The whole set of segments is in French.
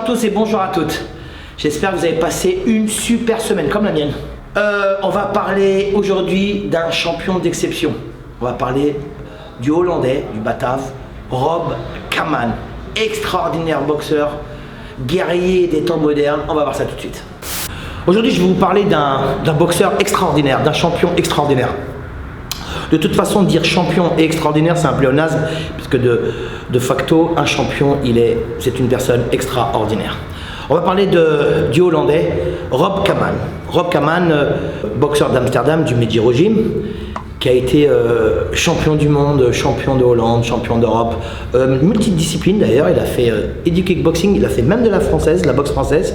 tous et bonjour à toutes. J'espère que vous avez passé une super semaine comme la mienne. On va parler aujourd'hui d'un champion d'exception. On va parler du Hollandais, du Batave, Rob Kaman. Extraordinaire boxeur, guerrier des temps modernes. On va voir ça tout de suite. Aujourd'hui, je vais vous parler d'un boxeur extraordinaire, d'un champion extraordinaire. De toute façon, dire champion et extraordinaire, c'est un pléonasme, puisque de facto, un champion, c'est une personne extraordinaire. On va parler du Hollandais, Rob Kaman. Rob Kaman, boxeur d'Amsterdam, du Medji qui a été champion du monde, champion de Hollande, champion d'Europe, multidiscipline d'ailleurs. Il a fait et du kickboxing, il a fait même de la française, la boxe française.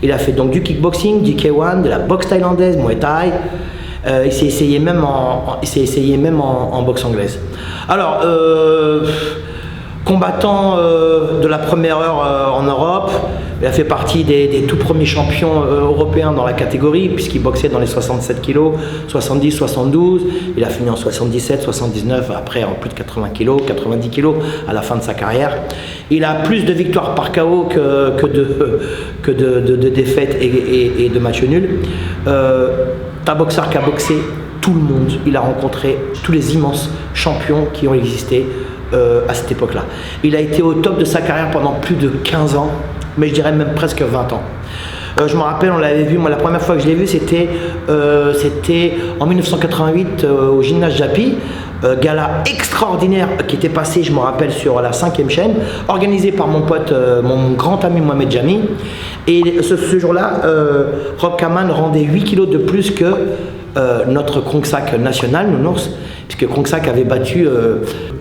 Il a fait donc du kickboxing, du K1, de la boxe thaïlandaise, Muay Thai. Il s'est essayé même en boxe anglaise. Alors, combattant de la première heure en Europe, il a fait partie des tout premiers champions européens dans la catégorie, puisqu'il boxait dans les 67 kg, 70, 72. Il a fini en 77, 79, après en plus de 80 kg, 90 kg à la fin de sa carrière. Il a plus de victoires par KO que de défaites et de matchs nuls. Un boxeur qui a boxé tout le monde. Il a rencontré tous les immenses champions qui ont existé à cette époque-là. Il a été au top de sa carrière pendant plus de 15 ans, mais je dirais même presque 20 ans. Je me rappelle, on l'avait vu, moi la première fois que je l'ai vu, c'était en 1988 au gymnase Japy. Gala extraordinaire qui était passé, je me rappelle, sur la 5e chaîne, organisé par mon pote, mon grand ami Mohamed Jami. Et ce jour-là, Rob Kaman rendait 8 kilos de plus que notre Krongsak national, Nounours, puisque Krongsak avait battu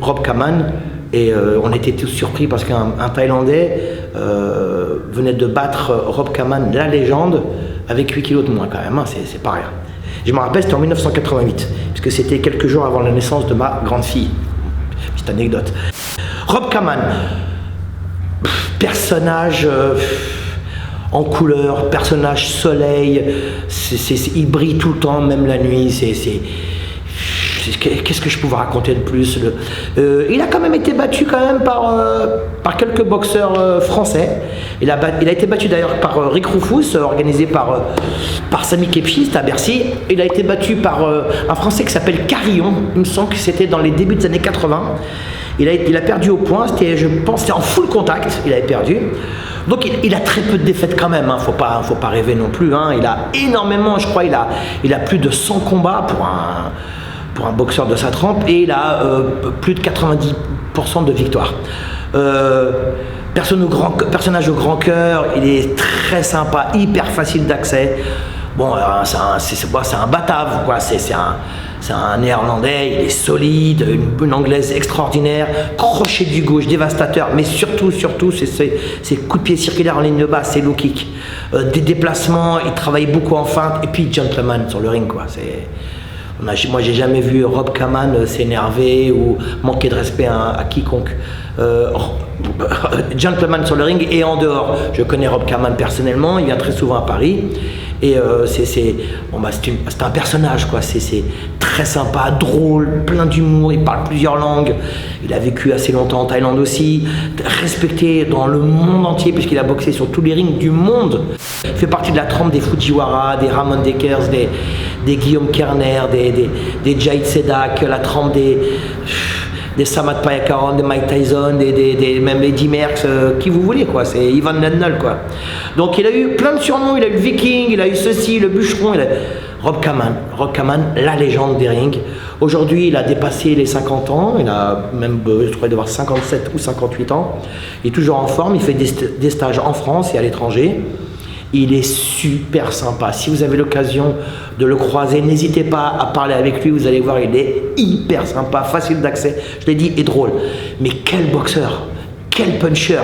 Rob Kaman. Et on était tous surpris parce qu'un Thaïlandais venait de battre Rob Kaman, la légende, avec 8 kilos de moins quand même, hein, c'est pas rien. Je me rappelle, c'était en 1988, puisque c'était quelques jours avant la naissance de ma grande fille. Petite anecdote. Rob Kaman, personnage en couleur, personnage soleil, il brille tout le temps, même la nuit. Qu'est-ce que je pouvais raconter de plus? Il a quand même été battu quand même par quelques boxeurs français. Il a été battu d'ailleurs par Rick Rufus, organisé par Sami Kepchi, c'était à Bercy. Il a été battu par un Français qui s'appelle Carillon. Il me semble que c'était dans les débuts des années 80. Il a perdu au point, je pense que c'était en full contact, il avait perdu. Donc il a très peu de défaites quand même, hein. Faut pas rêver non plus, hein. Il a énormément, je crois, il a plus de 100 combats pour un boxeur de sa trempe, et il a plus de 90% de victoires. Personnage au grand cœur, il est très sympa, hyper facile d'accès. Bon, c'est un Batave, quoi. C'est un Néerlandais, il est solide, une anglaise extraordinaire, crochet du gauche dévastateur, mais surtout, c'est ses coups de pied circulaires en ligne de basse, ses low kicks, des déplacements, il travaille beaucoup en feinte, et puis gentleman sur le ring, quoi. Moi, j'ai jamais vu Rob Kaman s'énerver ou manquer de respect à quiconque. Gentleman sur le ring et en dehors. Je connais Rob Kaman personnellement, il vient très souvent à Paris. Et c'est un personnage, quoi. C'est très sympa, drôle, plein d'humour, il parle plusieurs langues. Il a vécu assez longtemps en Thaïlande aussi, respecté dans le monde entier puisqu'il a boxé sur tous les rings du monde. Il fait partie de la trempe des Fujiwara, des Ramon Dekers, des Guillaume Kerner, des Jahid Sedak, la trempe des Samad Payakaran, des Mike Tyson, même Eddie Merckx, qui vous voulez, quoi. C'est Ivan Lendl, quoi. Donc il a eu plein de surnoms, il a eu le Viking, il a eu ceci, le bûcheron, Rob Kaman, la légende des rings. Aujourd'hui, il a dépassé les 50 ans, il a même, je crois, devoir 57 ou 58 ans. Il est toujours en forme, il fait des stages en France et à l'étranger. Il est super sympa. Si vous avez l'occasion de le croiser, n'hésitez pas à parler avec lui. Vous allez voir, il est hyper sympa, facile d'accès, je l'ai dit, et drôle. Mais quel boxeur, quel puncher.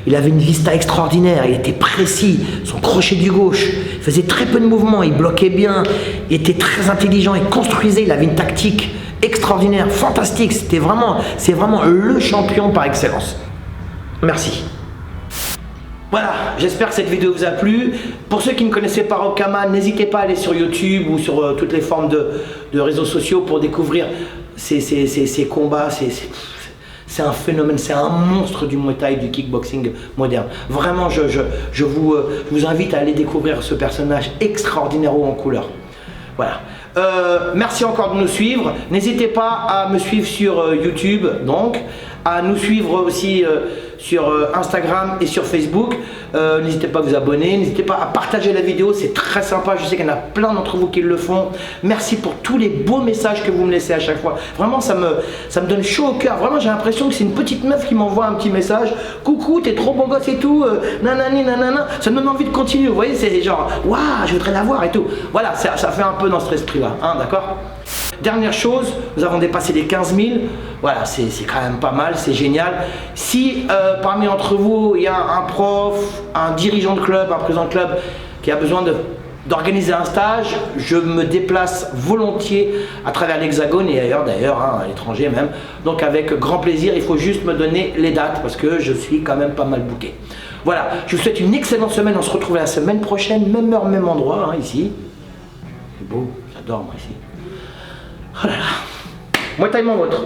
Il avait une vista extraordinaire, il était précis, son crochet du gauche, il faisait très peu de mouvements, il bloquait bien, il était très intelligent, il construisait, il avait une tactique extraordinaire, fantastique. C'est vraiment le champion par excellence. Merci. Voilà, j'espère que cette vidéo vous a plu. Pour ceux qui ne connaissaient pas Rob Kaman, n'hésitez pas à aller sur YouTube ou sur toutes les formes de réseaux sociaux pour découvrir ces combats. c'est un phénomène, c'est un monstre du Muay Thai, du kickboxing moderne. Vraiment, je vous invite à aller découvrir ce personnage extraordinaire haut en couleur. Voilà. Merci encore de nous suivre. N'hésitez pas à me suivre sur YouTube, donc, à nous suivre aussi sur Instagram et sur Facebook. N'hésitez pas à vous abonner, n'hésitez pas à partager la vidéo, c'est très sympa, je sais qu'il y en a plein d'entre vous qui le font. Merci pour tous les beaux messages que vous me laissez à chaque fois. Vraiment, ça me donne chaud au cœur. Vraiment, j'ai l'impression que c'est une petite meuf qui m'envoie un petit message. Coucou, t'es trop beau gosse et tout, nanani, nanana. Ça me donne envie de continuer, vous voyez, c'est genre, waouh, je voudrais la voir et tout. Voilà, ça fait un peu dans cet esprit-là, hein, d'accord? Dernière chose, nous avons dépassé les 15 000. Voilà, c'est quand même pas mal, c'est génial. Si parmi d'entre vous, il y a un prof, un dirigeant de club, un président de club qui a besoin d'organiser un stage, je me déplace volontiers à travers l'Hexagone et ailleurs d'ailleurs, hein, à l'étranger même. Donc avec grand plaisir, il faut juste me donner les dates parce que je suis quand même pas mal booké. Voilà, je vous souhaite une excellente semaine. On se retrouve la semaine prochaine, même heure, même endroit, hein, ici. C'est beau, j'adore moi ici. Oh là là, Muay Thai mon vôtre.